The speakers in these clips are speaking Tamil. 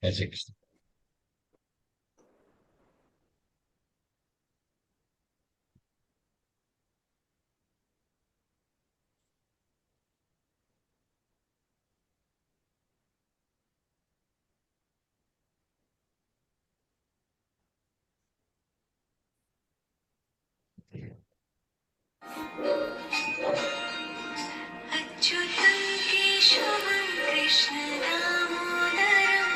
जय श्री कृष्ण। अच्युतं केशवं कृष्णदामोदरं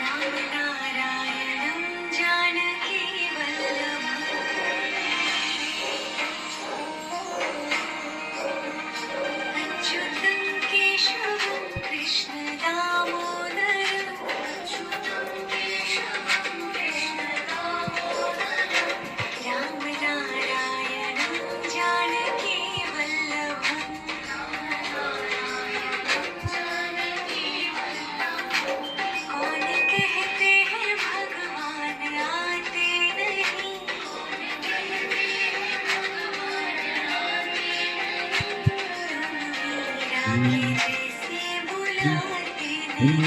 रामनारायणं जानकीवल्लभम् अच्युतं केशवं कृष्णदामोदरं अच्युतं केशवं कृष्णदामोदरं रामनारायणं जानकीवल्लभम् कौन कहते हैं भगवान आते नहीं तुम मीरा के जैसे बुलाते नहीं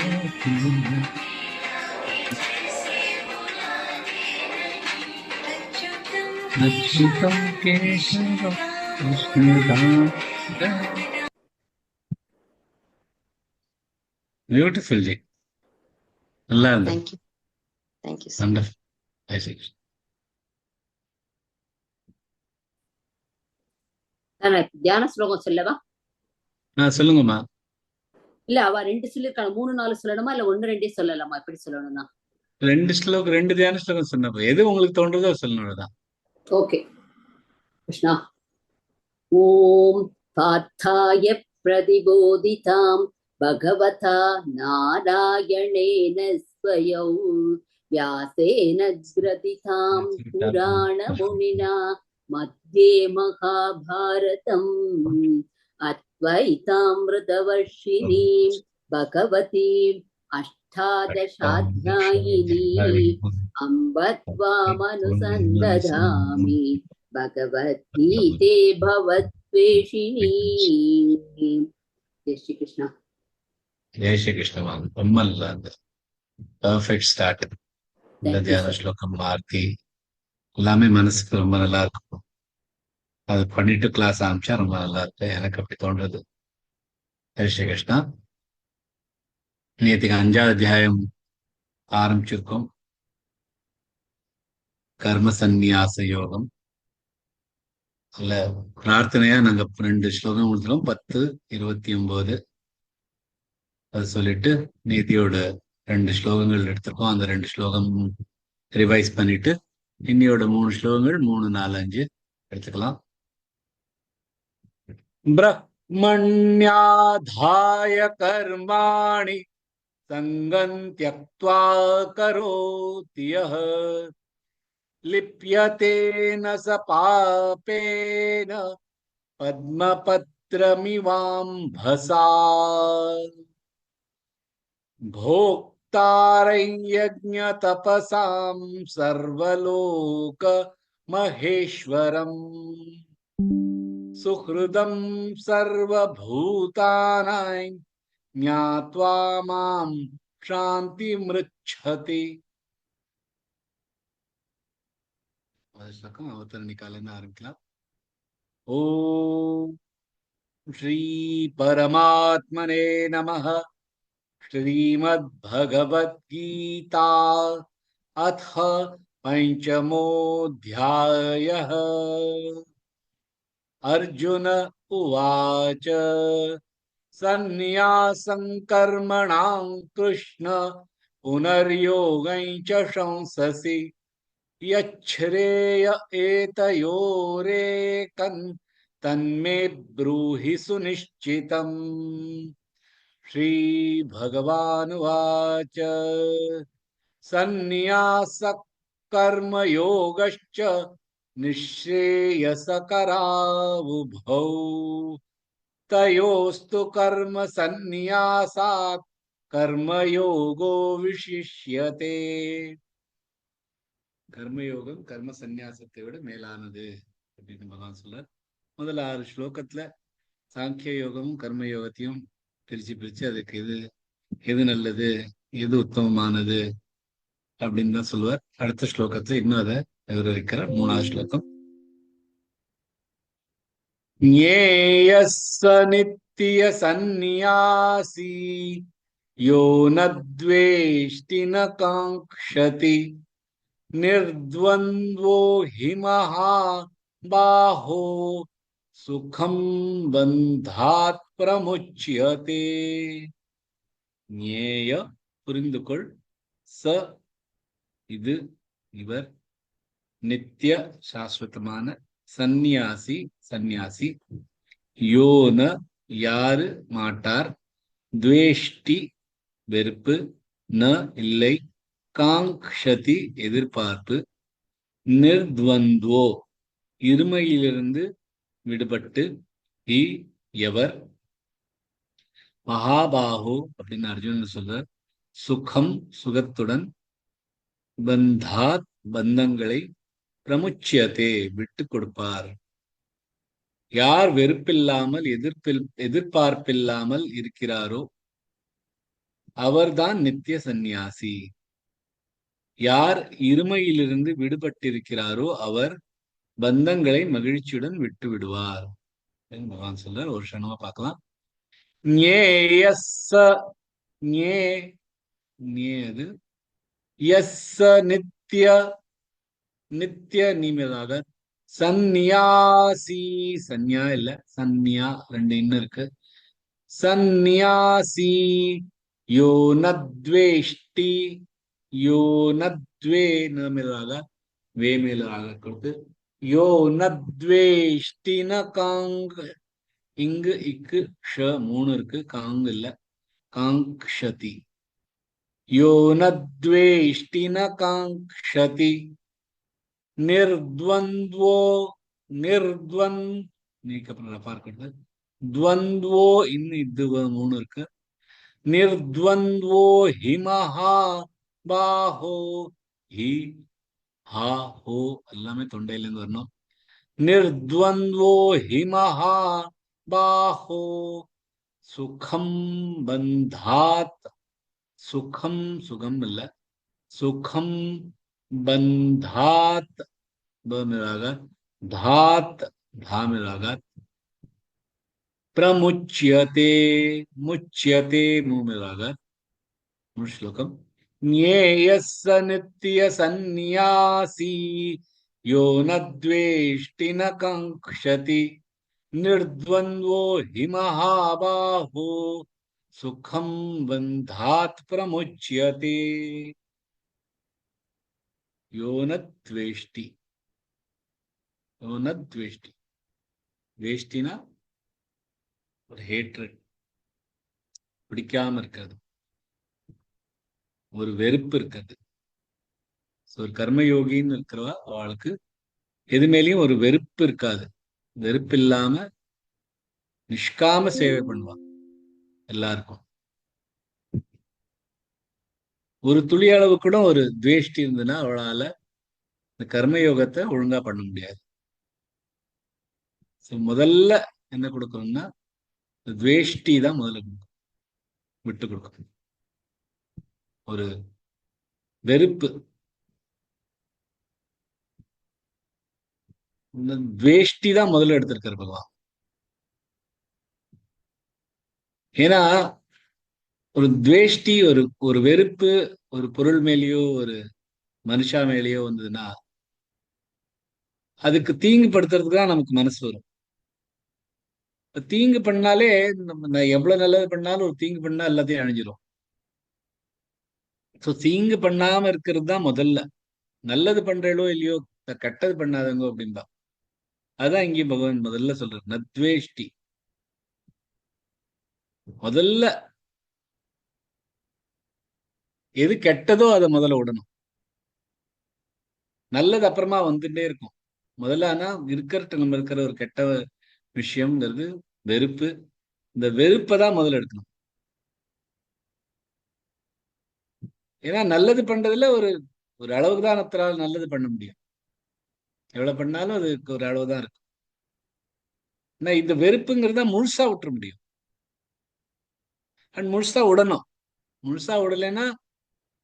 अच्युतं अच्युतं केशवं केशव कृष्णदामोदरं कृष्णदामोदर। ब्यूटीफुल जी, நல்லா இருந்தது. Thank you. Thank you, sir. Wonderful. Jai Shri Krishnan. நான் தியான ஸ்லோகம் சொல்லவா? சொல்லுங்கம்மா. இல்ல அவ 2 சொல்லிருக்காங்க, 3 4 சொல்லணுமா இல்ல 1 2 சொல்லலாமா? எப்படி சொல்லணும்னா? 2 ஸ்லோகம் 2 தியான ஸ்லோகம் சொன்னப்போ எது உங்களுக்கு தோன்றதோ சொல்லணும் தான். ஓகே கிருஷ்ணா. ஓம் பார்த்தாய பிரதிபோதிதாம் பகவதா நாராயணேன ஸ்வயௌ व्यासेन ग्रथितां पुराणमुनिना मध्ये महाभारतम् अद्वैतामृतवर्षिणीं भगवतीम् अष्टादशाध्यायिनी अम्ब त्वामनुसन्दधामि भगवद्गीते भवद्वेषिणी. जय श्री कृष्ण. ஜெய் ஸ்ரீ கிருஷ்ணமா. ரொம்ப நல்லா இருந்தது. Perfect start. இந்த தியான ஸ்லோகம் ஆர்த்தி எல்லாமே மனசுக்கு ரொம்ப நல்லா இருக்கும். அது பண்ணிட்டு கிளாஸ் ஆரம்பிச்சா ரொம்ப நல்லா இருக்கு. எனக்கு அப்படி தோன்றது. ஜெய் ஸ்ரீ கிருஷ்ணா. நேற்றுக்கு 5வது அத்தியாயம் ஆரம்பிச்சிருக்கோம். கர்ம சந்நியாச யோகம். அல்ல பிரார்த்தனையா நாங்க 2 ஸ்லோகம் கொடுத்துறோம். 10, 29 அது சொல்லிட்டு நேத்தியோட 2 ஸ்லோகங்கள் எடுத்திருக்கோம். அந்த 2 ஸ்லோகம் ரிவைஸ் பண்ணிட்டு இன்னியோட 3 ஸ்லோகங்கள் 3, 4, 5 எடுத்துக்கலாம். பிரம்மண்யாதாய கர்மாணி சங்கம் த்யக்த்வா கரோதி யஹ லிப்யதேன ச பாபேன பத்மபத்ரமிவாம்பசா भोक्तारयज्ञ तपसां सर्वलोक महेश्वरम् सुहृदं सर्वभूतानां ज्ञात्वा मां शान्तिमृच्छति. அவதரணிக்காலன்னு ஆரம்பிக்கலாம். ஓம் ஸ்ரீ பரமாத்மனே நமः. श्रीमद्भगवद्गीता अथ पंचमोऽध्यायः. अर्जुन उवाच सन्न्यासं कर्मणां कृष्ण पुनर्योगं च शंससि यच्छ्रेय एतयोरेकं तन्मे ब्रूहि सुनिश्चितम्. श्री भगवानुवाच सन्न्यासः कर्मयोगश्च निःश्रेयसकरावुभौ तयोस्तु कर्म सन्न्यासात् कर्मयोगो विशिष्यते. கர்மயோகம் கர்ம சந்நியாசத்தை விட மேலானது அப்படின்னு பகவான் சொல்றார். முதல்ல 6 ஸ்லோகத்துல சாங்கிய யோகமும் கர்ம யோகத்தையும் பிரிச்சு அதுக்கு எது நல்லது எது உத்தமமானது அப்படின்னு தான் சொல்லுவார். அடுத்த ஸ்லோகத்துல இன்னும் அதை விவரிக்கிறார். 3வது ஸ்லோகம். ஞேயः स नित्य सन्न्यासी यो न द्वेष्टि न काङ्क्षति निर्द्वन्द्वो हि महाबाहो सुखं बन्धात् प्रमुच्यते. ஞேய புரிந்து கொள், ச இது இவர், நித்திய சாஸ்வதமான, சந்நியாசி சந்நியாசி, யோன யாரு மாட்டார், துவேஷ்டி வெறுப்பு, ந இல்லை, காங்க்ஷதி எதிர்பார்ப்பு, நிர்த்வந்த்வோ இருமையிலிருந்து விடுபட்டு, ஹி எவர், மகாபாஹு அப்படின்னு அர்ஜுனன் சொல்றார், சுகம் சுகத்துடன், பந்தாத் பந்தங்களை, பிரமுச்சியதே விட்டு கொடுப்பார். யார் வெறுப்பில்லாமல் எதிர்பார்ப்பில்லாமல் இருக்கிறாரோ அவர்தான் நித்திய சந்நியாசி. யார் இருமையிலிருந்து விடுபட்டிருக்கிறாரோ அவர் பந்தங்களை மகிழ்ச்சியுடன் விட்டு விடுவார். பகவான் சொல்றார். ஒரு க்ஷணமா பார்க்கலாம். ஞேயஸ்ஸ, ஞே ஞேது, யஸ்ஸ நித்ய, நித்திய நிமிதாக, சந்நியாசி, சந்யா இல்ல சந்நியா, ரெண்டு இன்னும் இருக்கு, சந்நியாசி, யோ நத்வேஷ்டி, யோ நத்வே மேலாக, வே மேலாக கொடுத்து, யோ நத்வேஷ்டி ந காங், இங்கு இக்கு ஷ 3 இருக்கு, காங் இல்ல, காங்க்ஷதி, யோ நத்வேஷ்டி ந காங்க்ஷதி, நிர்த்வந்த்வோ, நிர்த்வந் நீக்கப்புறம் பார்க்கிறது, துவந்த்வோ இன்னும் இது 3 இருக்கு, நிர்த்வந்த்வோ ஹிமஹா பாஹோ, ஹி ஹா ஹோ எல்லாமே தொண்டையிலிருந்து வரணும். நிர்த்வந்த்வோ ஹிமஹா பாஹோ சுகம் பந்தாத், சுகம் சுகம் இல்ல, சுகம் बंधात ब मिलागा, धात धा मिलागा, प्रमुच्यते, मुच्यते मुंह मिलागा. श्लोकम. ज्ञेयस्स नित्य सन्न्यासी यो न द्वेष्टि न काङ्क्षति निर्द्वन्द्वो हि महाबाहो सुखं बन्धात् प्रमुच्यते. யோனத்வேஷ்டி, யோனத்வேஷ்டி, வேஷ்டினா ஒரு ஹேட்ரட், பிடிக்காம இருக்கிறது, ஒரு வெறுப்பு இருக்கிறது. ஒரு கர்மயோகின்னு இருக்கிறவா அவளுக்கு எது மேலேயும் ஒரு வெறுப்பு இருக்காது. வெறுப்பு இல்லாம நிஷ்காம சேவை பண்ணுவா எல்லாருக்கும். ஒரு துளி அளவு கூட ஒரு துவேஷ்டி இருந்ததுன்னா அவளால இந்த கர்மயோகத்தை ஒழுங்கா பண்ண முடியாது. முதல்ல என்ன கொடுக்கணும்னா துவேஷ்டி தான் முதல்ல கொடுக்கணும், விட்டு கொடுக்கணும். ஒரு வெறுப்பு, துவேஷ்டி தான் முதல்ல எடுத்திருக்காரு பகவான். ஏன்னா ஒரு துவேஷ்டி, ஒரு வெறுப்பு ஒரு பொருள் மேலேயோ ஒரு மனுஷா மேலேயோ வந்ததுன்னா அதுக்கு தீங்கு படுத்துறதுக்கு தான் நமக்கு மனசு வரும். தீங்கு பண்ணாலே நம்ம எவ்வளவு நல்லது பண்ணாலும் ஒரு தீங்கு பண்ணா எல்லாத்தையும் அழிஞ்சிரும். ஸோ தீங்கு பண்ணாம இருக்கிறது தான் முதல்ல. நல்லது பண்றீங்களோ இல்லையோ கெட்டது பண்ணாதவங்க அப்படின்பா. அதான் இங்கே பகவான் முதல்ல சொல்றாரு, நத்வேஷ்டி. முதல்ல எது கெட்டதோ அதை முதல்ல விடணும். நல்லது அப்புறமா வந்துட்டே இருக்கும். முதல்ல ஆனா நம்ம இருக்கிற ஒரு கெட்ட விஷயம்ங்கிறது வெறுப்பு. இந்த வெறுப்பை தான் முதல்ல எடுக்கணும். ஏன்னா நல்லது பண்றதுல ஒரு ஒரு அளவுக்கு தான் அத்தனால நல்லது பண்ண முடியும். எவ்வளவு பண்ணாலும் அதுக்கு ஒரு அளவு தான் இருக்கும். ஆனா இந்த வெறுப்புங்கிறத முழுசா விட்டுற முடியும். அண்ட் முழுசா விடணும். முழுசா விடலைன்னா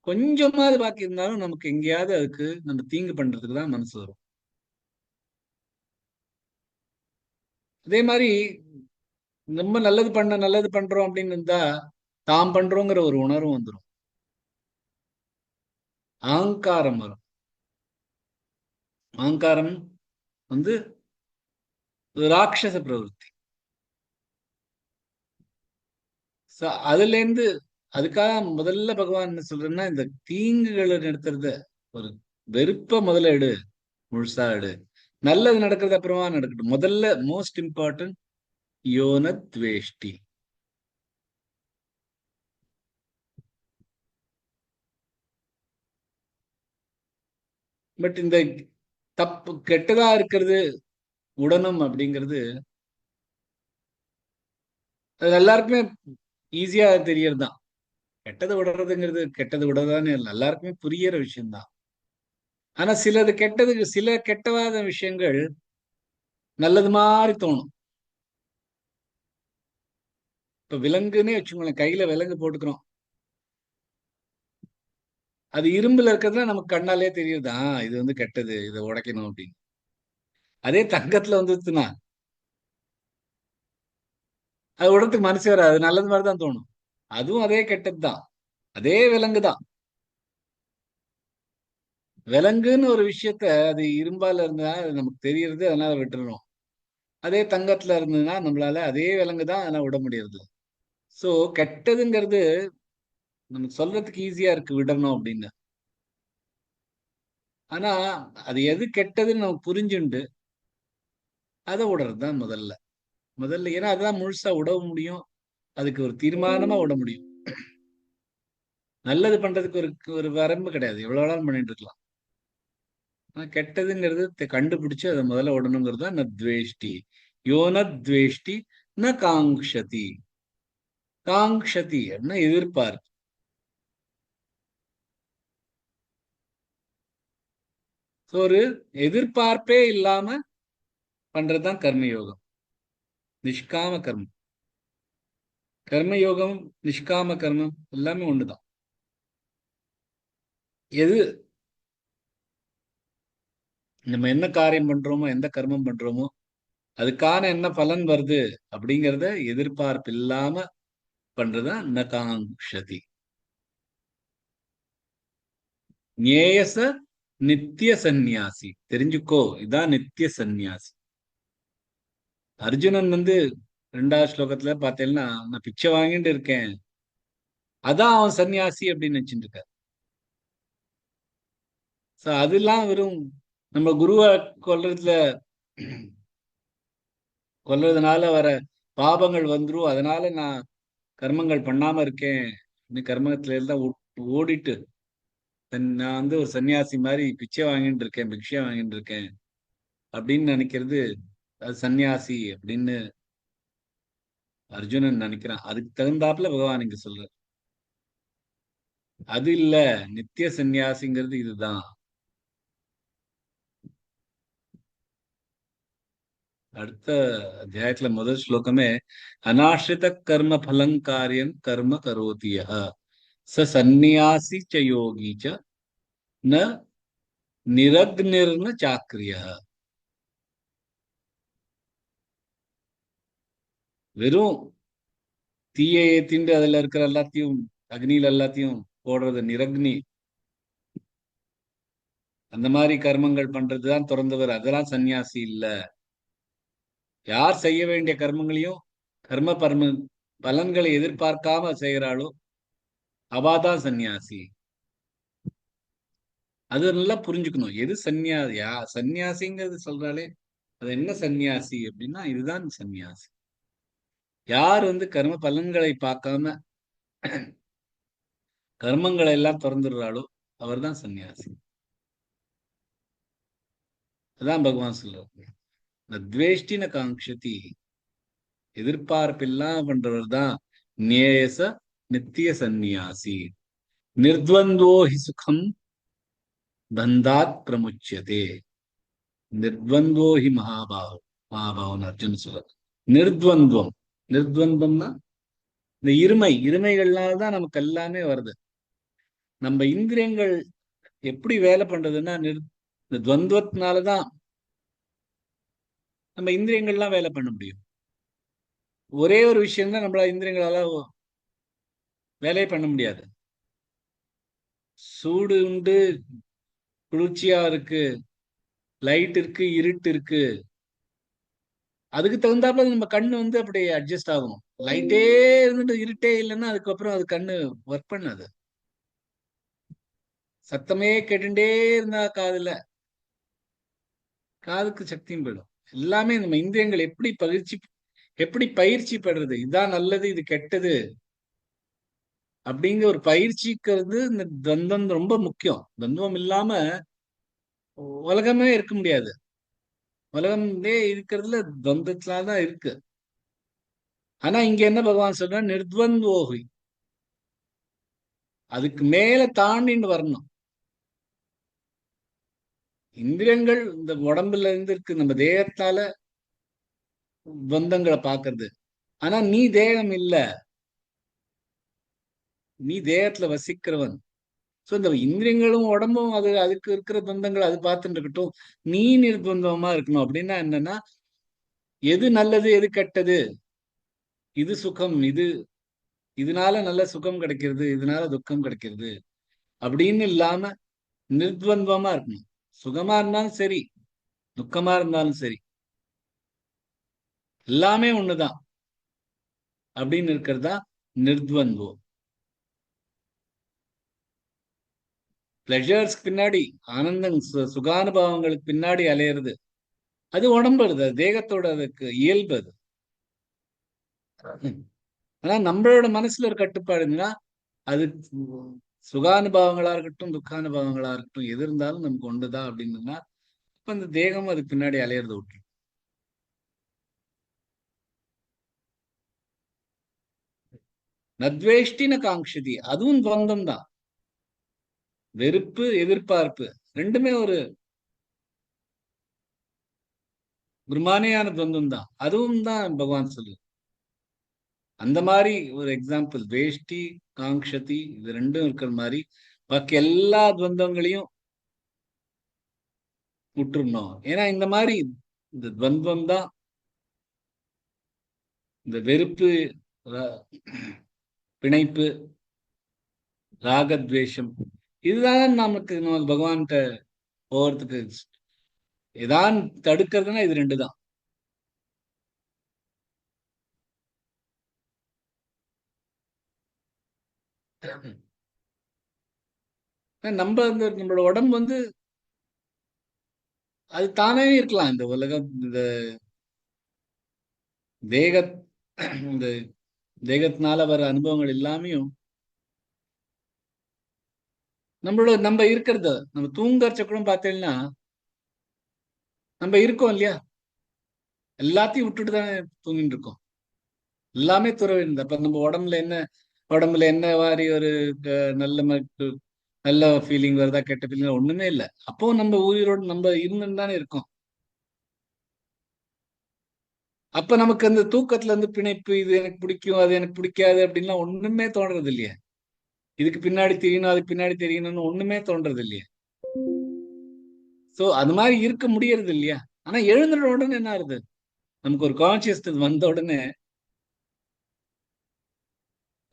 கொஞ்சமாவது பாக்கி இருந்தாலும் நமக்கு எங்கேயாவது அதுக்கு நம்ம தீங்கு பண்றதுக்கு தான் மனசு வரும். அதே மாதிரி ரொம்ப நல்லது பண்றோம் அப்படின்னு இருந்தா தாம் பண்றோங்கிற ஒரு உணர்வும் வந்துடும், அகங்காரம் வரும். அகங்காரம் வந்து ராட்சச பிரவருத்தி. அதுல இருந்து அதுக்காக முதல்ல பகவான் என்ன சொல்றேன்னா, இந்த தீங்குகளை நிறுத்துறத ஒரு வெறுப்ப முதல்ல எடு, முழுசா எடு. நல்லது நடக்கிறது அப்புறமா நடக்கட்டும். முதல்ல மோஸ்ட் இம்பார்ட்டன்ட் யோன துவேஷ்டி. பட் இந்த தப்பு கெட்டதா இருக்கிறது உடனும் அப்படிங்கிறது அது எல்லாருக்குமே ஈஸியா தெரியறது தான். கெட்டது விடுறதுங்கிறது கெட்டது விடுறதான்னு எல்லாருக்குமே புரியற விஷயம்தான். ஆனா சில கெட்டவாத விஷயங்கள் நல்லது மாதிரி தோணும். இப்ப விலங்குன்னே வச்சுக்கோங்களேன், கையில விலங்கு போட்டுக்கிறோம், அது இரும்புல இருக்கிறதுல நமக்கு கண்ணாலே தெரியுதா இது வந்து கெட்டது, இதை உடைக்கணும் அப்படின்னு. அதே தங்கத்துல வந்துச்சுன்னா அது உடத்துக்கு மனசு வராது, அது நல்லது மாதிரி தான் தோணும். அதுவும் அதே கெட்டது தான், அதே விலங்கு தான். விலங்குன்னு ஒரு விஷயத்த அது இரும்பால இருந்தா அது நமக்கு தெரியறது, அதனால விட்டுறணும். அதே தங்கத்துல இருந்ததுன்னா நம்மளால அதே விலங்கு தான், அதனால விட முடியாது. சோ கெட்டதுங்கிறது நமக்கு சொல்றதுக்கு ஈஸியா இருக்கு விடணும் அப்படின்னு. ஆனா அது எது கெட்டதுன்னு நமக்கு புரிஞ்சுண்டு அதை விடுறது தான் முதல்ல. ஏன்னா அதுதான் முழுசா விட முடியும், அதுக்கு ஒரு தீர்மானமா விட முடியும். நல்லது பண்றதுக்கு ஒரு ஒரு வரம்பு கிடையாது, எவ்வளவு நாளும் பண்ணிட்டு இருக்கலாம். ஆனா கெட்டதுங்கிறது கண்டுபிடிச்சு அதை முதல்ல விடணுங்கிறது தான் நத்வேஷ்டி. யோன துவேஷ்டி ந காங்ஷதி. காங்ஷதி அப்படின்னா எதிர்பார்ப்பு. ஒரு எதிர்பார்ப்பே இல்லாம பண்றதுதான் கர்மயோகம், நிஷ்காம கர்மம். கர்மயோகம் நிஷ்காம கர்மம் எல்லாமே ஒண்ணுதான். எது நம்ம என்ன காரியம் பண்றோமோ, எந்த கர்மம் பண்றோமோ, அதுக்கான என்ன பலன் வருது அப்படிங்கிறத எதிர்பார்ப்பு இல்லாம பண்றதுதான் நகாங்ஷதி. ஞேயச நித்திய சந்நியாசி. தெரிஞ்சுக்கோ, இதான் நித்திய சந்நியாசி. அர்ஜுனன் வந்து 2வது ஸ்லோகத்துல பார்த்தேன்னா, நான் பிச்சை வாங்கிட்டு இருக்கேன், அதான் அவன் சன்னியாசி அப்படின்னு நினைச்சிட்டு இருக்க. அதெல்லாம் வெறும் நம்ம குருவை கொல்றதுல கொல்றதுனால வர பாபங்கள் வந்துரும், அதனால நான் கர்மங்கள் பண்ணாம இருக்கேன், கர்மத்துல எல்லாம் ஓடிட்டு நான் வந்து ஒரு சன்னியாசி மாதிரி பிச்சை வாங்கிட்டு இருக்கேன், பிக்ஷை வாங்கிட்டு இருக்கேன் அப்படின்னு நினைக்கிறது அது சன்னியாசி அப்படின்னு அர்ஜுனன் நினைக்கிறான். அதுக்கு தகுந்தாப்புல பகவான் இங்க சொல்ற அது இல்ல, நித்திய சந்நியாசிங்கிறது இதுதான். அடுத்த அத்தியாயத்துல முதல் ஸ்லோகமே அநாஸ்ரித கர்ம பலங்காரியம் கர்ம கரோதிய ச சந்நியாசி ச யோகி ச ந நிரக்னிர்ன சாக்கிரிய. வெறும் தீயை ஏத்திண்டு அதுல இருக்கிற எல்லாத்தையும் அக்னியில எல்லாத்தையும் போடுறது நிரக்னி, அந்த மாதிரி கர்மங்கள் பண்றதுதான் திறந்தவர், அதெல்லாம் சன்னியாசி இல்ல. யார் செய்ய வேண்டிய கர்மங்களையும் பலன்களை எதிர்பார்க்காம செய்யறாளோ அவாதான் சன்னியாசி. அது நல்லா புரிஞ்சுக்கணும், எது சன்னியாசிங்கிறது சொல்றாலே அது என்ன சன்னியாசி அப்படின்னா இதுதான் சன்னியாசி. யார் வந்து கர்ம பலன்களை பார்க்காம கர்மங்களை எல்லாம் திறந்துடுறாளோ அவர் தான் சன்னியாசி. அதான் பகவான் சொல்றாரு, இந்த துவேஷ்டின காங்ஷதி, எதிர்பார்ப்பில்லாம் பண்றவர் தான் நேயச நித்திய சந்நியாசி. நிர்த்வந்தோ ஹி சுகம் பந்தாத் பிரமுச்சியதே. நிர்த்வந்தோ ஹி மகாபாவன் அர்ஜுன் சொல்ற நிர்த்வந்துவம். நிர்த்வந்தம்னா இந்த இருமைகள்னால்தான் நமக்கு எல்லாமே வருது. நம்ம இந்திரியங்கள் எப்படி வேலை பண்றதுன்னா இந்த துவந்தத்தினாலதான் நம்ம இந்திரியங்கள்லாம் வேலை பண்ண முடியும். ஒரே ஒரு விஷயம் தான் நம்மள இந்திரியங்களால வேலையே பண்ண முடியாது. சூடு உண்டு, குளிர்ச்சியா இருக்கு, லைட் இருக்கு, இருட்டு இருக்கு. அதுக்கு தகுந்தாப்புல நம்ம கண்ணு அப்படி அட்ஜஸ்ட் ஆகும். லைட்டே இருந்துட்டு இருட்டே இல்லைன்னா அதுக்கப்புறம் அது கண்ணு ஒர்க் பண்ணாது. சத்தமே கேட்டுட்டே இருந்தா காதுக்கு சக்தியும் போயிடும். எல்லாமே நம்ம இந்திரியங்கள் எப்படி பயிற்சி படுறது, இதான் நல்லது இது கெட்டது அப்படிங்கிற ஒரு பயிற்சிக்கிறது இந்த துவந்தம் ரொம்ப முக்கியம். துவந்தம் இல்லாம உலகமே இருக்க முடியாது. உலகமே இருக்கிறதுல துவந்தத்துலதான் இருக்கு. ஆனா இங்க என்ன பகவான் சொல்ற, நிர்த்வந்தோகி, அதுக்கு மேல தாண்டின்னு வரணும். இந்திரியங்கள் இந்த உடம்புல இருந்து இருக்கு, நம்ம தேகத்தால துவந்தங்களை பாக்குறது. ஆனா நீ தேகம் இல்ல, நீ தேகத்துல வசிக்கிறவன். சோ இந்த இந்திரியங்களும் உடம்பும் அதுக்கு இருக்கிற துவந்தங்கள் அது பார்த்துட்டு இருக்கட்டும். நீ நிர்பந்தமா இருக்கணும். அப்படின்னா என்னன்னா, எது நல்லது எது கெட்டது, இது சுகம், இதனால நல்ல சுகம் கிடைக்கிறது, இதனால துக்கம் கிடைக்கிறது அப்படின்னு இல்லாம நிர்த்வந்தமா இருக்கணும். சுகமா இருந்தாலும் சரி, துக்கமா இருந்தாலும் சரி, எல்லாமே ஒண்ணுதான் அப்படின்னு இருக்கிறதா நிர்த்வந்தம். பிளஷர்ஸ்க்கு பின்னாடி, ஆனந்தம் சுகானுபவங்களுக்கு பின்னாடி அலையிறது அது உடம்பு, அது தேகத்தோட அதுக்கு இயல்பு அது. ஆனா நம்மளோட மனசுல ஒரு கட்டுப்பாடுன்னா, அது சுகானுபவங்களா இருக்கட்டும் துக்கானுபவங்களா இருக்கட்டும் எது இருந்தாலும் நமக்கு ஒன்றுதான் அப்படின்னா, இப்ப இந்த தேகம் அதுக்கு பின்னாடி அலையிறது விட்டு. நத்வேஷ்டின காங்ஷதி, அதுவும் துவந்தம் தான். வெறுப்பு எதிர்பார்ப்பு ரெண்டுமே ஒரு பிரம்மானியான துவந்தம் தான். அதுவும் தான் பகவான் சொல்லு. அந்த மாதிரி ஒரு எக்ஸாம்பிள் வேஷ்டி காங்ஷதி இது ரெண்டும் இருக்கிற மாதிரி பாக்கி எல்லா துவந்தங்களையும் விட்டுருணும். ஏன்னா இந்த மாதிரி இந்த துவந்தம் தான், இந்த வெறுப்பு, பிணைப்பு, ராகத்வேஷம், இதுதான் நமக்கு பகவான்கிட்ட போறதுக்கு ஏதான் தடுக்கிறதுனா இது ரெண்டு தான். நம்ம நம்மளோட உடம்பு அது தானே இருக்கலாம். இந்த உலகம் இந்த தேக இந்த தேகத்தினால வர அனுபவங்கள் எல்லாமையும் நம்ம இருக்கிறது. நம்ம தூங்கறச்ச கூட பார்த்தீங்கன்னா நம்ம இருக்கோம் இல்லையா, எல்லாத்தையும் விட்டுட்டு தானே தூங்கிட்டு இருக்கோம். எல்லாமே துறவிருந்த அப்ப நம்ம உடம்புல என்ன மாதிரி ஒரு நல்ல ஃபீலிங் வருதா கெட்ட ஃபீலிங் ஒண்ணுமே இல்லை. அப்போ நம்ம உயிரோடு நம்ம இருந்துன்னு தானே இருக்கோம். அப்ப நமக்கு அந்த தூக்கத்துல பிணைப்பு, இது எனக்கு பிடிக்கும் அது எனக்கு பிடிக்காது அப்படின்லாம் ஒண்ணுமே தோன்றது இல்லையா. இதுக்கு பின்னாடி தெரியணும் அதுக்கு பின்னாடி தெரியணும்னு ஒண்ணுமே தோன்றது இல்லையா. சோ அது மாதிரி இருக்க முடியறது இல்லையா. ஆனா எழுந்துட உடனே என்ன ஆகுது, நமக்கு ஒரு கான்சியஸ்னஸ் வந்த உடனே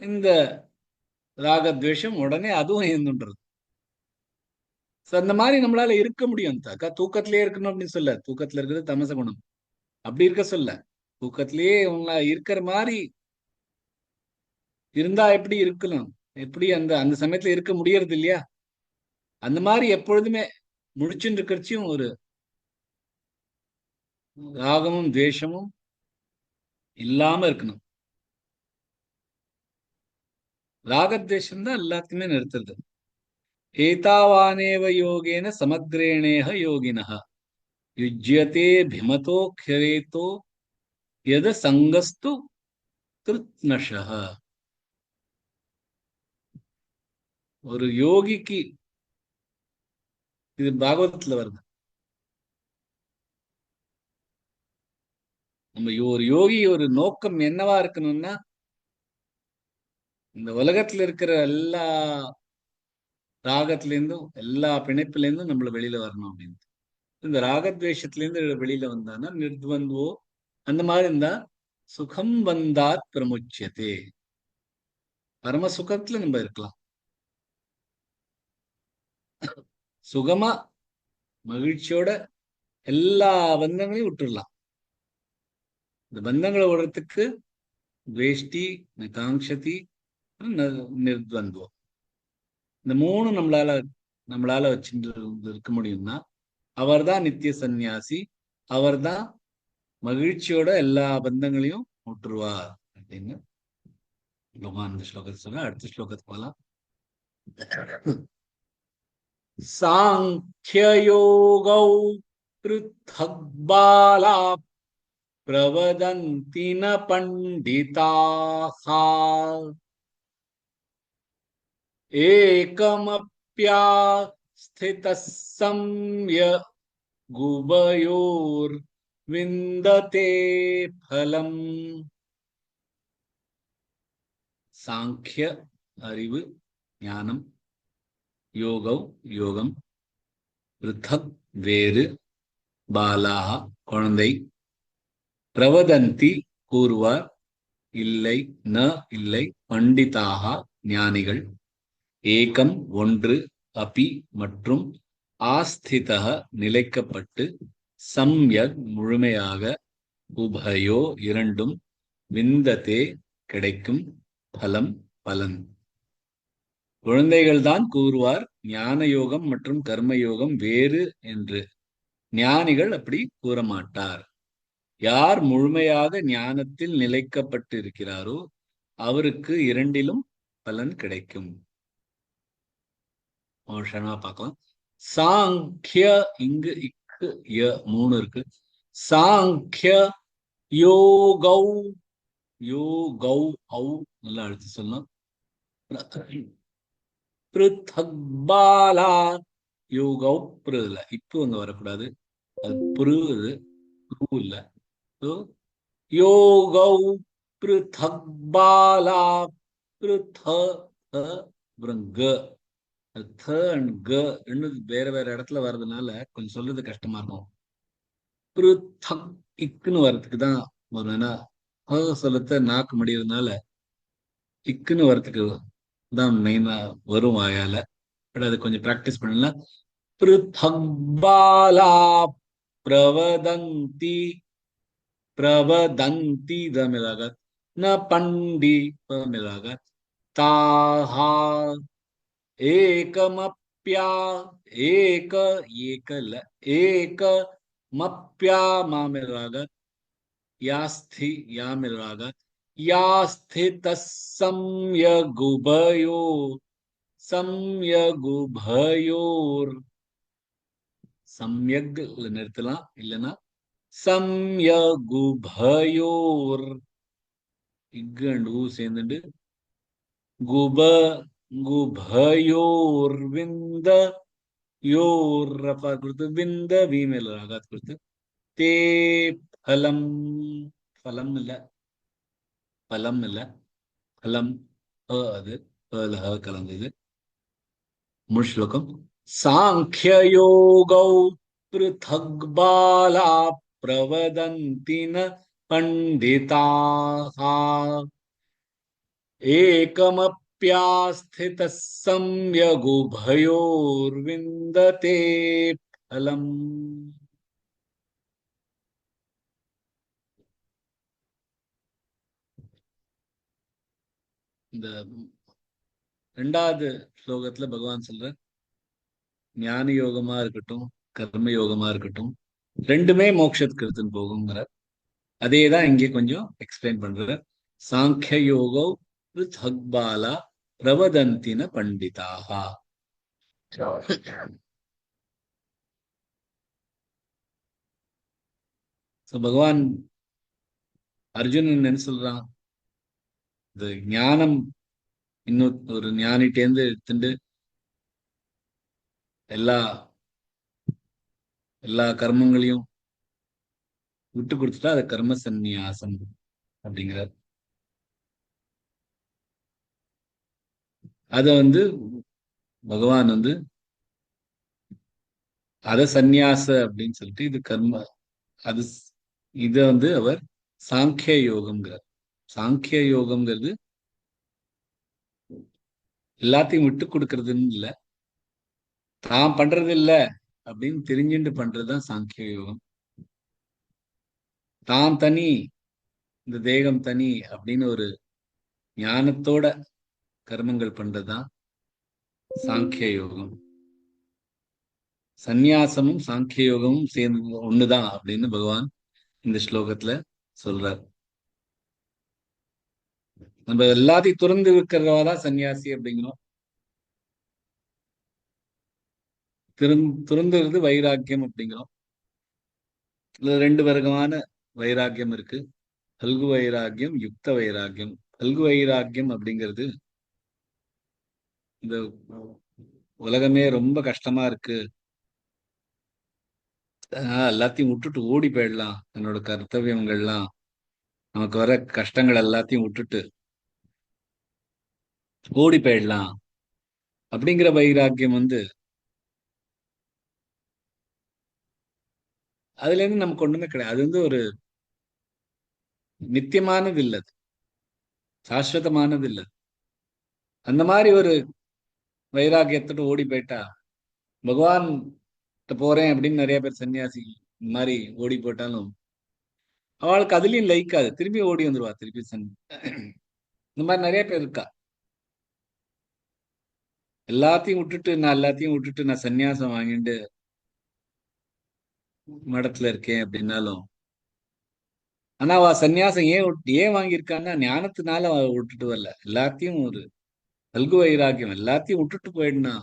இந்த ராகத்வேஷம் உடனே அதுவும் எழுந்துன்றது. அந்த மாதிரி நம்மளால இருக்க முடியும். தூக்கத்திலேயே இருக்கணும் அப்படின்னு சொல்ல, தூக்கத்துல இருக்கிறது தமச குணம், அப்படி இருக்க சொல்ல. தூக்கத்திலேயே உங்கள இருக்கிற மாதிரி இருந்தா எப்படி இருக்கலாம், எப்படி அந்த அந்த சமயத்துல இருக்க முடியறது இல்லையா. அந்த மாதிரி எப்பொழுதுமே முழிச்சுட்டு இருக்கிறச்சியும் ஒரு ராகமும் துவேஷமும் இல்லாம இருக்கணும். ராகத்வேஷம் தான் எல்லாத்தையுமே நிறுத்துறது. ஏதாவானேவ யோகேன சமக்ரேணேஹ யோகினஹ யுஜ்யதே பிமதோ க்ஷரேதோ எத சங்கஸ்து கிருத்னஷஹ. ஒரு யோகிக்கு, இது பாகவதத்துல வருது, நம்ம ஒரு யோகி ஒரு நோக்கம் என்னவா இருக்கணும்னா, இந்த உலகத்துல இருக்கிற எல்லா ராகத்துல இருந்தும் எல்லா பிணைப்புல இருந்தும் நம்மள வெளியில வரணும் அப்படின்னு. இந்த ராகத்வேஷத்துல இருந்து வெளியில வந்தான்னா நிர்த்வந்துவோ அந்த மாதிரி இருந்தா சுகம் வந்தாத் பிரமுச்சியதே, பரம சுகத்துல நம்ம இருக்கலாம், சுகமா மகிழ்ச்சியோட எல்லா பந்தங்களையும் விட்டுடலாம். இந்த பந்தங்களை விடுறதுக்கு துவேஷ்டி, காங்ஷதி, நிர்த்வந்துவம், இந்த மூணு நம்மளால வச்சுட்டு இருக்க முடியும்னா அவர்தான் நித்திய சந்நியாசி, அவர்தான் மகிழ்ச்சியோட எல்லா பந்தங்களையும் விட்டுருவார் அப்படின்னு பகவான் இந்த ஸ்லோகத்தை சொல்ல. அடுத்த ஸ்லோகத்துக்கு போகலாம். சாங்கியயோகௌ பிருத்தக் பாலா பிரவதந்தி ந பண்டிதாஹ ஏகமப்யாஸ்திதः சம்ய குபயோர் விந்ததே பலம். சாங்கிய அறிவு, ஞானம், யோகவ் யோகம், பிருத்தக் வேறு, பாலாஹ குழந்தை, பிரவதந்தி கூறுவார், இல்லை, ந இல்லை, பண்டிதாக ஞானிகள், ஏகம் ஒன்று, அபி மற்றும், ஆஸ்திதக நிலைக்கப்பட்டு, சம்யக் முழுமையாக, உபயோ இரண்டும், விந்ததே கிடைக்கும், பலம் பலன். குழந்தைகள்தான் கூறுவார் ஞான யோகம் மற்றும் கர்மயோகம் வேறு என்று. ஞானிகள் அப்படி கூற மாட்டார். யார் முழுமையாக ஞானத்தில் நிலைக்கப்பட்டு இருக்கிறாரோ அவருக்கு இரண்டிலும் பலன் கிடைக்கும். பார்க்கலாம். சாங்கிய, இங்கு இக்கு ய மூணு இருக்கு. சாங்கிய யோகௌ, யோகௌ ஔ நல்லா அழுத்தி சொல்லலாம். பிருத்தக் பாலா, யோகௌ பிரு இல்ல, இப்போ அங்க வரக்கூடாது, அது புரு, இது ப்ரூ இல்ல. யோகௌ பிருத்தக் பாலா, பிருத்த க, த அண்ட் க ரெண்டு வேற வேற இடத்துல வர்றதுனால கொஞ்சம் சொல்றது கஷ்டமா இருக்கும். பிருத்தக் இக்குன்னு வர்றதுக்கு தான் வரும். ஏன்னா சொல்லத்த நாக்கு முடியறதுனால இக்குன்னு வர்றதுக்கு தான் மெயினா வரும் வாயால. பட் அது கொஞ்சம் பிராக்டிஸ் பண்ணலாம். பிருத்தக் பாலா பிரவதந்தி, பிரவதந்தி த மிலாகத், ந பண்டி ப மிலாகத், தாஹா ஏகமப்யா, ஏக ஏக இல்ல, ஏக மப்யா மா மிலாகத், யாஸ்தி யா மிலாகத், யாஸ்திதः சம்யகுபயோ, சம்யகுபயோர், சம்யக் நிறுத்தலாம், இல்லைன்னா சம்யகுபயோர், இக்கு அண்ட் ஊ சேர்ந்துட்டு குப குபயோர் விந்த யோர் ரஃபா கொடுத்து விந்த வி மேல ராகாத் கொடுத்து தே பலம், பலம் இல்ல, பலம் இல்ல, பலம் அது பல கலந்தது. முழு ஸ்லோகம். சாங்கியயோகௌ பிருத்தக் பாலா பிரவதந்தி ந பண்டிதாஹ ஏகமப்யாஸ்திதः சம்யகுபயோர் விந்ததே பலம். இந்த ரெண்டாவது ஸ்லோகத்துல பகவான் சொல்ற ஞான யோகமா இருக்கட்டும், கர்ம யோகமா இருக்கட்டும், ரெண்டுமே மோட்சத்துக்கு எடுத்துன்னு போகுங்கிற அதேதான் இங்கே கொஞ்சம் எக்ஸ்பிளைன் பண்ற. சாங்கிய யோகோ பிருத்தக் பாலா பிரவதந்தின பண்டிதாஹா. பகவான் அர்ஜுனன் என்ன சொல்றான், இந்த ஞானம் இன்னும் ஒரு ஞானிட்டேந்து எடுத்துட்டு எல்லா எல்லா கர்மங்களையும் விட்டு கொடுத்துட்டா அது கர்ம சந்நியாசம் அப்படிங்கிறார். அத பகவான் வந்து அத சந்நியாச அப்படின்னு சொல்லிட்டு இது கர்ம அது இத வந்து அவர் சாங்கிய யோகம்ங்கிறார். சாங்கிய யோகம்ங்கிறது எல்லாத்தையும் விட்டு கொடுக்கறதுன்னு இல்ல, தான் பண்றது இல்ல அப்படின்னு தெரிஞ்சுட்டு பண்றதுதான் சாங்கிய யோகம். தான் தனி, இந்த தேகம் தனி அப்படின்னு ஒரு ஞானத்தோட கர்மங்கள் பண்றதுதான் சாங்கிய யோகம். சந்நியாசமும் சாங்கிய யோகமும் சேர்ந்து ஒண்ணுதான் அப்படின்னு பகவான் இந்த ஸ்லோகத்துல சொல்றார். நம்ம எல்லாத்தையும் துறந்து இருக்கிறவாதான் சன்னியாசி அப்படிங்கிறோம். துறந்துறது வைராக்கியம் அப்படிங்கிறோம். இதுல ரெண்டு வர்க்கமான வைராக்கியம் இருக்கு. பல்கு வைராக்கியம், யுக்த வைராக்கியம். பல்கு வைராக்கியம் அப்படிங்கிறது இந்த உலகமே ரொம்ப கஷ்டமா இருக்கு, எல்லாத்தையும் விட்டுட்டு ஓடி போயிடலாம், என்னோட கர்த்தவியங்கள்லாம், நமக்கு வர கஷ்டங்கள் எல்லாத்தையும் விட்டுட்டு ஓடி போயிடலாம் அப்படிங்கிற வைராக்கியம் வந்து அதுல இருந்து நமக்கு ஒண்ணுமே கிடையாது. அது வந்து ஒரு நித்தியமானது இல்ல, சாஸ்வதமானது இல்ல. அந்த மாதிரி ஒரு வைராக்கியத்தோட ஓடி போயிட்டா, பகவான் போறேன் அப்படின்னு நிறைய பேர் சன்னியாசி இந்த மாதிரி ஓடி போட்டாலும் அவளுக்கு அதுலயும் லைக்காது, திருப்பி ஓடி வந்துருவா திருப்பி இந்த மாதிரி நிறைய பேர் இருக்கா. எல்லாத்தையும் விட்டுட்டு நான் சன்னியாசம் வாங்கிட்டு மடத்துல இருக்கேன் அப்படின்னாலும், ஆனா அவ சன்னியாசம் ஏன் வாங்கியிருக்கான்னா ஞானத்தினால அவ விட்டுட்டு வரல. எல்லாத்தையும் ஒரு பல்கு வைராக்கியம், எல்லாத்தையும் விட்டுட்டு போயிடுனா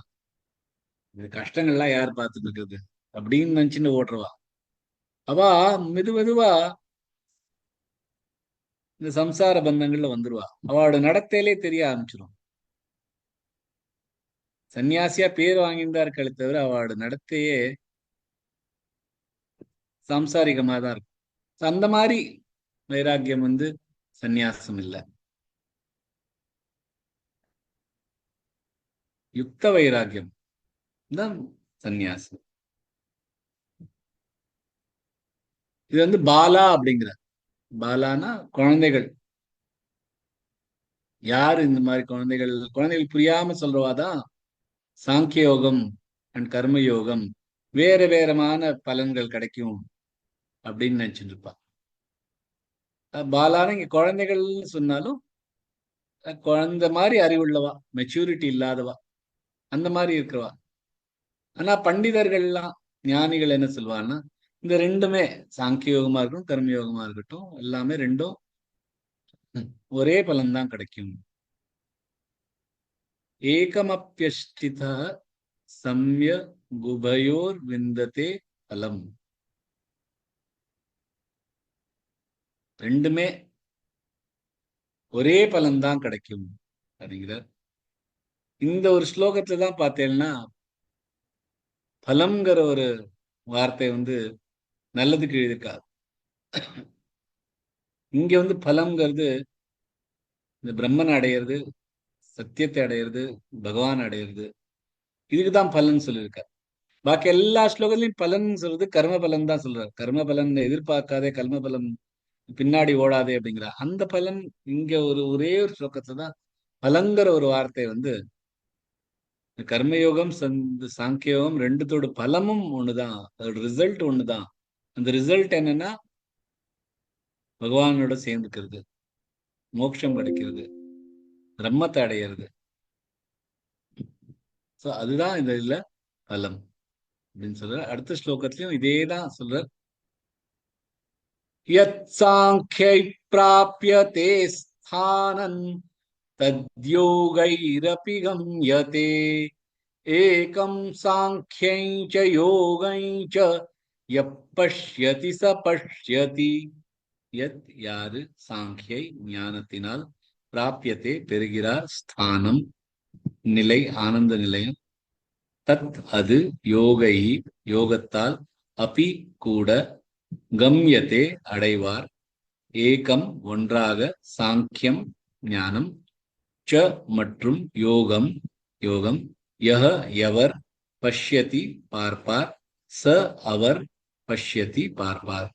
இந்த கஷ்டங்கள்லாம் யார் பார்த்துட்டு இருக்குது அப்படின்னு நினைச்சுட்டு ஓடுறவா. அவ மெது மெதுவா இந்த சம்சார பந்தங்கள்ல வந்துருவா. அவளோட நடத்தையிலே தெரிய ஆரம்பிச்சிடும். சன்னியாசியா பேர் வாங்கிட்டு தான் இருக்காளே தவிர அவளோட நடத்தையே சாம்சாரிகமா தான் இருக்கும். அந்த மாதிரி வைராக்கியம் வந்து சந்நியாசம் இல்ல. யுக்த வைராக்கியம் தான் சந்நியாசம். இது வந்து பாலா அப்படிங்கிற, பாலானா குழந்தைகள். யாரு இந்த மாதிரி குழந்தைகள் புரியாம சொல்றவாதான் சாங்கிய யோகம் அண்ட் கர்ம யோகம் வேற வேறமான பலன்கள் கிடைக்கும் அப்படின்னு நினைச்சிட்டு இருப்பா. பாலான இங்க குழந்தைகள்னு சொன்னாலும் குழந்தை மாதிரி அறிவுள்ளவா, மெச்சூரிட்டி இல்லாதவா, அந்த மாதிரி இருக்கிறவா. ஆனா பண்டிதர்கள்லாம், ஞானிகள் என்ன சொல்லுவாங்கன்னா, இந்த ரெண்டுமே சாங்கிய யோகமா இருக்கட்டும் கர்ம யோகமா இருக்கட்டும் எல்லாமே ரெண்டும் ஒரே பலன்தான் கிடைக்கும். ஏகமப்பியஷ்டித சம்ய குபயோர் விந்ததே பலம். ரெண்டுமே ஒரே பலன்தான் கிடைக்கும் அப்படிங்கிறார். இந்த ஒரு ஸ்லோகத்துல தான் பார்த்தேன்னா பலம்ங்கிற ஒரு வார்த்தை வந்து நல்லதுக்கு எழுதியிருக்காரு. இங்க வந்து பலம்ங்கிறது இந்த பிரம்மன் அடையிறது, சத்தியத்தை அடையிறது, பகவான் அடையிறது, இதுக்குதான் பலன் சொல்லியிருக்காரு. பாக்கி எல்லா ஸ்லோகத்திலையும் பலன் சொல்றது கர்ம பலன் தான் சொல்றாரு. கர்ம பலன் எதிர்பார்க்காதே, கர்ம பலன் பின்னாடி ஓடாதே அப்படிங்கிற அந்த பலன் இங்க ஒரே ஒரு ஸ்லோகத்துல தான் பலங்கிற ஒரு வார்த்தை வந்து கர்மயோகம் சாங்கியோகம் ரெண்டுத்தோட பலமும் ஒண்ணுதான், அதோட ரிசல்ட் ஒண்ணுதான். அந்த ரிசல்ட் என்னன்னா பகவானோட சேர்ந்துக்கிறது, மோட்சம் கிடைக்கிறது, பிரம்மத்தை அடையிறது. சோ அதுதான் இந்த இதுல பலம் அப்படின்னு சொல்ற. அடுத்த ஸ்லோகத்திலையும் இதேதான் சொல்ற. யத் சாங்கியை பிராப்யதே ஸ்தானம் தத்யோகைரபி கம்யதே ஏகம் சாங்கியை ச யோகை ச யப்பஷ்யதி ச பஷ்யதி. யத் யாரு சாங்கியை ஞானத்தினால் பிராப்யத்தை பெறுகிறார், ஸ்தானம் நிலை, ஆனந்த நிலையம், தத் அது யோகை யோகத்தால், அபி கூட, கம்யதே அடைவார், ஏகம் ஒன்றாக, சாங்கியம் ஞானம், ச மற்றும் யோகம் யோகம், யஹ எவர் பஷ்யதி பார்ப்பார், ச அவர் பஷ்யதி பார்ப்பார்.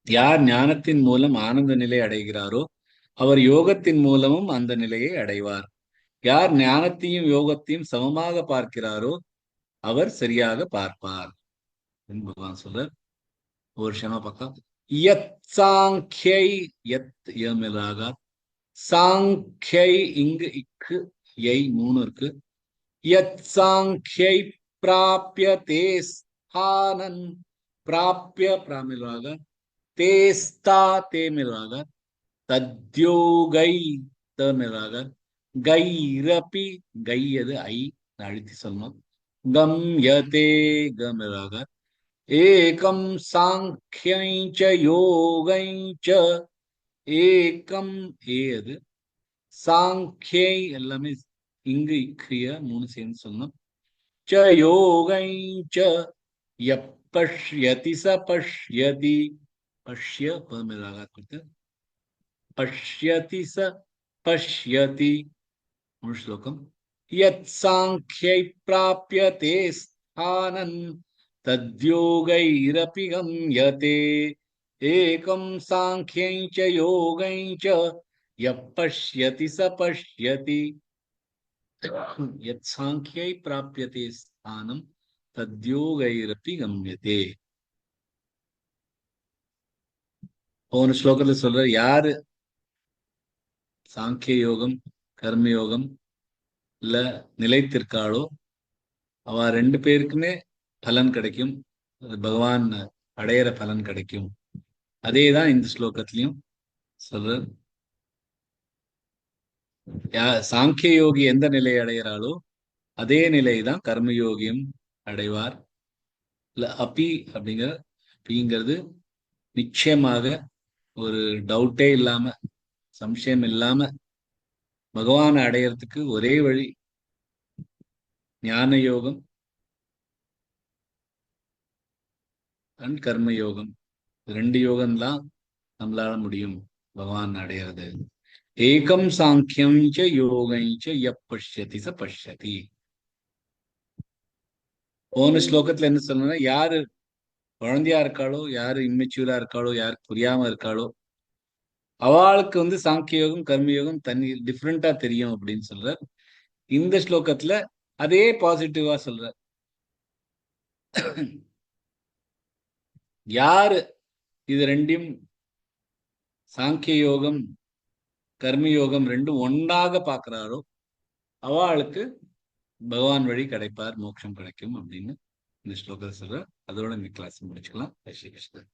யார் ஞானத்தின் மூலம் ஆனந்த நிலை அடைகிறாரோ அவர் யோகத்தின் மூலமும் அந்த நிலையை அடைவார். யார் ஞானத்தையும் யோகத்தையும் சமமாக பார்க்கிறாரோ அவர் சரியாக பார்ப்பார். பகவான் சொல்றார். ஒரு க்ஷணமா பார்க்கலாம். யத் சாங்கியை, யத் யமிலாக, சாங்கியை இங்கு இக்கு யை 3 இருக்கு. யத் சாங்கியை பிராப்ய தேஸ்தானன், பிராப்ய பிராமிலாக, தேஸ்தா தேமிலாக, தத்யோகை தமிழாக, கைரபி கையது ஐ அழுத்தி சொல்லணும். கம் யதே கமிழாக, ஏகம் சாங்கியஞ்ச யோகைஞ்ச, ஏகம் ஏது சாங்கியை எல்லாமே இங்கு இக்கிய 3 சேர்ந்து சொல்லணும். ச யோகைஞ்ச யப்பஷ்யதி ச பஷ்யதி, பஷ்ய பமிழாக கொடுத்து பஷ்யதி ச பஷ்யதி. முழு ஸ்லோகம். யத் சாங்கியை பிராப்யதே ஸ்தானன் தத்யோகைரபி கம்யதே, ஏகம் சாங்கியை ச யோகை ச யப்பஷ்யதி ச பஷ்யதி. யத் சாங்கியை பிராப்யதே ஸ்தானம் தத்யோகைரபி கம்யதே. போன ஸ்லோகத்துல சொல்ற யாரு சாங்கிய யோகம் கர்மயோகம் இல்ல நிலைத்திருக்காளோ அவ 2 பேருக்குமே பலன் கிடைக்கும். பகவான் அடையிற பலன் கிடைக்கும். அதேதான் இந்த ஸ்லோகத்திலையும் சொல்ற. சாங்கிய யோகி எந்த நிலையை அடைகிறாளோ அதே நிலைதான் கர்மயோகியும் அடைவார். இல்ல அப்பி அப்படிங்கிறது நிச்சயமாக ஒரு டவுட்டே இல்லாம சம்சயம் இல்லாம பகவானை அடையறதுக்கு ஒரே வழி ஞான யோகம் அண்ட் கர்ம யோகம். 2 யோகம்தான் நம்மளால முடியும் பகவான் அடையிறது. ஏகம் சாங்கியம் ச யோகம் ச யப்பஷ்யதி ச பஷ்யதி. போன ஸ்லோகத்துல என்ன சொல்லணும்னா யாரு குழந்தையா இருக்காளோ, யாரு இம்மெச்சூரா இருக்காளோ, யாரு புரியாம இருக்காளோ அவளுக்கு சாங்கிய யோகம் கர்மயோகம் தனி டிஃப்ரெண்டா தெரியும் அப்படின்னு சொல்ற. இந்த ஸ்லோகத்துல அதே பாசிட்டிவா சொல்ற. யாரு இது 2யும் சாங்கிய யோகம் கர்மயோகம் 2ம் ஒன்றாக பாக்குறாரோ அவளுக்கு பகவான் வழி கிடைப்பார், மோட்சம் கிடைக்கும் அப்படின்னு இந்த ஸ்லோகத்தை சொல்ற. அதோட இந்த கிளாஸ் முடிச்சுக்கலாம். ஜெய் ஸ்ரீ கிருஷ்ணன்.